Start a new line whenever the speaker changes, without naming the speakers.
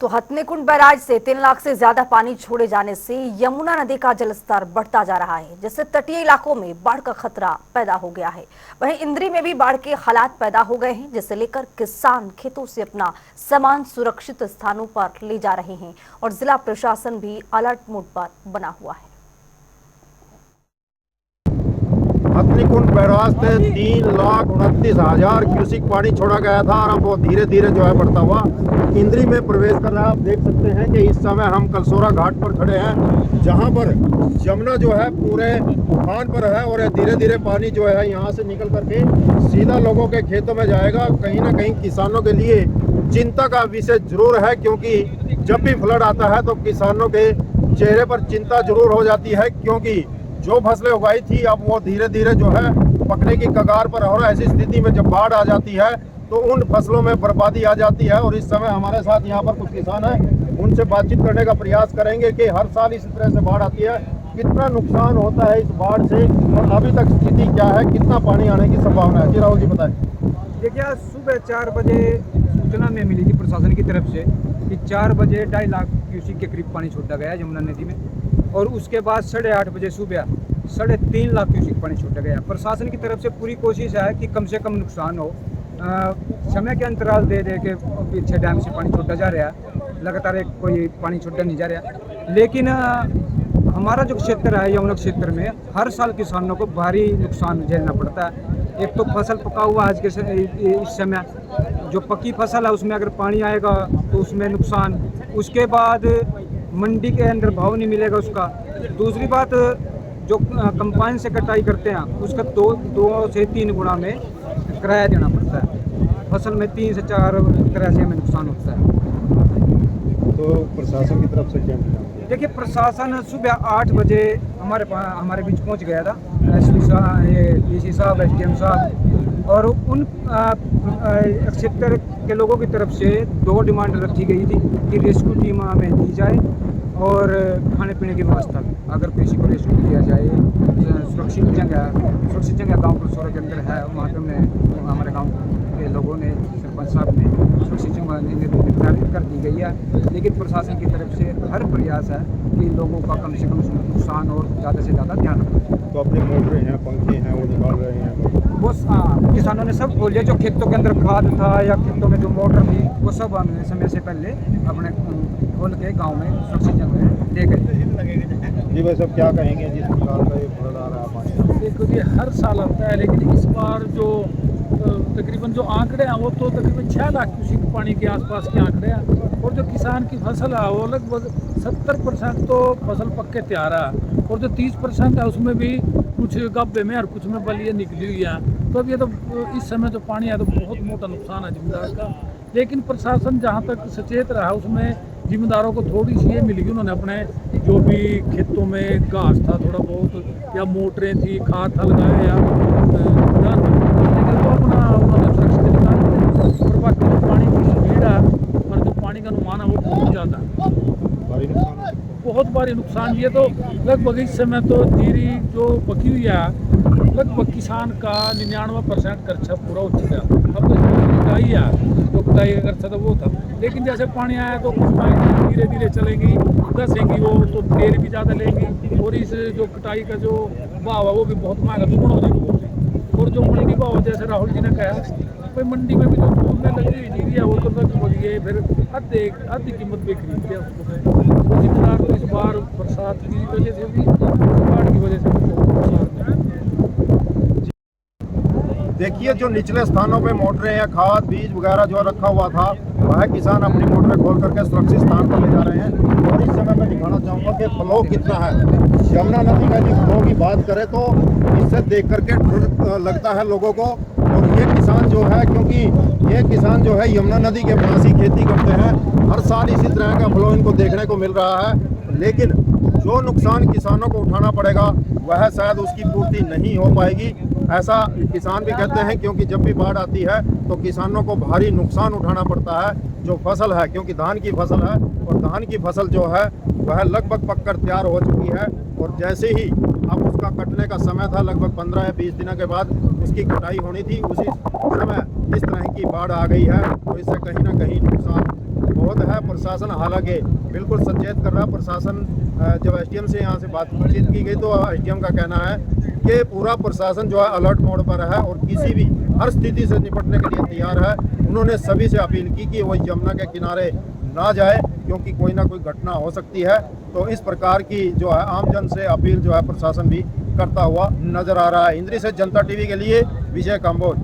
तो हथनीकुंड बैराज से 3 लाख से ज्यादा पानी छोड़े जाने से यमुना नदी का जलस्तर बढ़ता जा रहा है, जिससे तटीय इलाकों में बाढ़ का खतरा पैदा हो गया है। वहीं इंद्री में भी बाढ़ के हालात पैदा हो गए हैं, जिसे लेकर किसान खेतों से अपना सामान सुरक्षित स्थानों पर ले जा रहे हैं और जिला प्रशासन भी अलर्ट मोड पर बना हुआ है।
हथनीकुंड बैराज से 3,29,000 क्यूसिक पानी छोड़ा गया था और अब वो धीरे धीरे जो है बढ़ता हुआ इंद्री में प्रवेश कर रहा है। आप देख सकते हैं कि इस समय हम कलसोरा घाट पर खड़े हैं, जहां पर यमुना जो है पूरे उफान पर है और धीरे धीरे पानी जो है यहां से निकल करके सीधा लोगों के खेतों में जाएगा। कहीं ना कहीं किसानों के लिए चिंता का विषय जरूर है, क्योंकि जब भी फ्लड आता है तो किसानों के चेहरे पर चिंता जरूर हो जाती है, क्योंकि जो फसलें उगाई थी अब वो धीरे धीरे जो है पकने की कगार पर। और ऐसी स्थिति में जब बाढ़ आ जाती है तो उन फसलों में बर्बादी आ जाती है। और इस समय हमारे साथ यहाँ पर कुछ किसान हैं, उनसे बातचीत करने का प्रयास करेंगे कि हर साल इस तरह से बाढ़ आती है, कितना नुकसान होता है इस बाढ़ से और अभी तक स्थिति क्या है, कितना पानी आने की संभावना है। जी राहुल जी बताएं।
देखिए, आज सुबह 4 बजे सूचना में मिली थी प्रशासन की तरफ से कि 4 बजे 2.5 लाख क्यूसिक के करीब पानी छोड़ा गया यमुना नदी में, और उसके बाद 8:30 बजे सुबह 3.5 लाख क्यूसिक पानी छोड़ा गया। प्रशासन की तरफ से पूरी कोशिश है कि कम से कम नुकसान हो। समय के अंतराल दे के पीछे डैम से पानी छोड़ा जा रहा है, लगातार एक कोई पानी छोड़ा नहीं जा रहा। लेकिन हमारा जो क्षेत्र है यमुना क्षेत्र में हर साल किसानों को भारी नुकसान झेलना पड़ता है। एक तो फसल पका हुआ आज के इस समय, जो पकी फसल है उसमें अगर पानी आएगा तो उसमें नुकसान, उसके बाद मंडी के अंदर भाव नहीं मिलेगा उसका। दूसरी बात, जो कंपाइन से कटाई करते हैं उसका 2 से 3 गुना में किराया देना पड़ता है। फसल में 3 से 4 तरह से हमें नुकसान होता है।
तो प्रशासन की तरफ से क्या इंतजाम?
देखिए, प्रशासन सुबह 8 बजे हमारे बीच पहुंच गया था। डीसी साहब, एसडीएम साहब, और उन क्षेत्र के लोगों की तरफ से 2 डिमांड रखी गई थी कि रेस्क्यू टीम हमें दी जाए और खाने पीने की व्यवस्था, अगर किसी को रेस्क्यू किया जाए सुरक्षित जगह गाँव कलसोरा के अंदर है, वहाँ पर हमने हमारे गाँव के लोगों ने, सरपंच साहब ने सुरक्षित जगह निर्धारित कर दी गई है। लेकिन प्रशासन की तरफ से हर प्रयास है कि लोगों का कम से कम नुकसान और ज़्यादा से ज़्यादा ध्यान रखें।
तो अपने मोटरें हैं, पंखे हैं, वो निकाल रहे हैं।
वो किसानों ने सब खोल लिया, जो खेतों के अंदर खाद था या खेतों में जो मोटर थी वो सब हमने समय से पहले अपने खोल के गांव में सुरक्षित जगह ले गए।
जी भाई साहब, क्या कहेंगे जिस प्रकार का ये फ्लड आ रहा है पानी?
देखो, ये हर साल आता है, लेकिन इस बार जो तकरीबन जो आंकड़े हैं वो तो तकरीबन 6 लाख क्यूसिक पानी के आसपास के आंकड़े हैं। और जो किसान की फसल है वो लगभग 70% तो फसल पक के तैयार है, और जो 30% है उसमें भी कुछ गब्बे में और कुछ में बलिए निकली हुई है। तो अब ये तो इस समय जो पानी है तो बहुत मोटा नुकसान है जिम्मेदार का। लेकिन प्रशासन जहाँ तक सचेत रहा उसमें जिम्मेदारों को थोड़ी सी ये मिल गई, उन्होंने अपने जो भी खेतों में घास था थोड़ा बहुत या मोटरें थी, खाद था लगाया या लेकिन वो अपना उन्होंने सुरक्षित निकाल। और बाकी जो पानी की स्पीड है और जो पानी का अनुमान है वो बहुत ज़्यादा है,
भारी नुकसान,
बहुत भारी नुकसान। ये तो लगभग इस समय तो जीरी जो पकी हुई है लगभग किसान का 99% खर्चा पूरा हो चुका है। अब तो कटाई है, जो कटाई का खर्चा था वो था, लेकिन जैसे पानी आया तो कुछ पानी धीरे धीरे चलेंगी, दसेंगी, वो तो देर भी ज़्यादा लेंगी। और इस जो कटाई का जो भाव है वो भी बहुत महंगा दुगुना हो जाएगा। और जो मंडी भाव जैसे राहुल जी ने कहा, भाई मंडी में भी जो दूध में लगी हुई जीरी है वो तो लगभग ये फिर आधी कीमत पे खरीदते हैं उसको। तो जितना तो इस बार बरसात की वजह से भी, बाढ़ की वजह से भी बहुत नुकसान है।
देखिए, जो निचले स्थानों पे मोटरें या खाद बीज वगैरह जो रखा हुआ था वह किसान अपनी मोटरें खोल करके सुरक्षित स्थान पर ले जा रहे हैं। और इस समय मैं दिखाना चाहूँगा कि फ्लो कितना है। यमुना नदी का यदि फ्लो की बात करें तो इससे देख करके डर लगता है लोगों को। और ये किसान जो है, क्योंकि ये किसान जो है यमुना नदी के पास ही खेती करते हैं, हर साल इसी तरह का फ्लो इनको देखने को मिल रहा है। लेकिन जो नुकसान किसानों को उठाना पड़ेगा वह शायद उसकी पूर्ति नहीं हो पाएगी, ऐसा किसान भी कहते हैं। क्योंकि जब भी बाढ़ आती है तो किसानों को भारी नुकसान उठाना पड़ता है। जो फसल है, क्योंकि धान की फसल है, और धान की फसल जो है वह लगभग पककर तैयार हो चुकी है। और जैसे ही अब उसका कटने का समय था, लगभग 15 या 20 दिनों के बाद उसकी कटाई होनी थी, उसी समय इस तरह की बाढ़ आ गई है। तो इससे कहीं ना कहीं नुकसान बहुत है। प्रशासन हालांकि बिल्कुल सचेत कर रहा है। प्रशासन जब एसडीएम से यहाँ से बातचीत की गई तो एसडीएम का कहना है कि पूरा प्रशासन जो है अलर्ट मोड पर है और किसी भी हर स्थिति से निपटने के लिए तैयार है। उन्होंने सभी से अपील की कि वो यमुना के किनारे ना जाए, क्योंकि कोई ना कोई घटना हो सकती है। तो इस प्रकार की जो है आमजन से अपील जो है प्रशासन भी करता हुआ नजर आ रहा है। इंद्री से जनता टीवी के लिए विजय काम्बोज।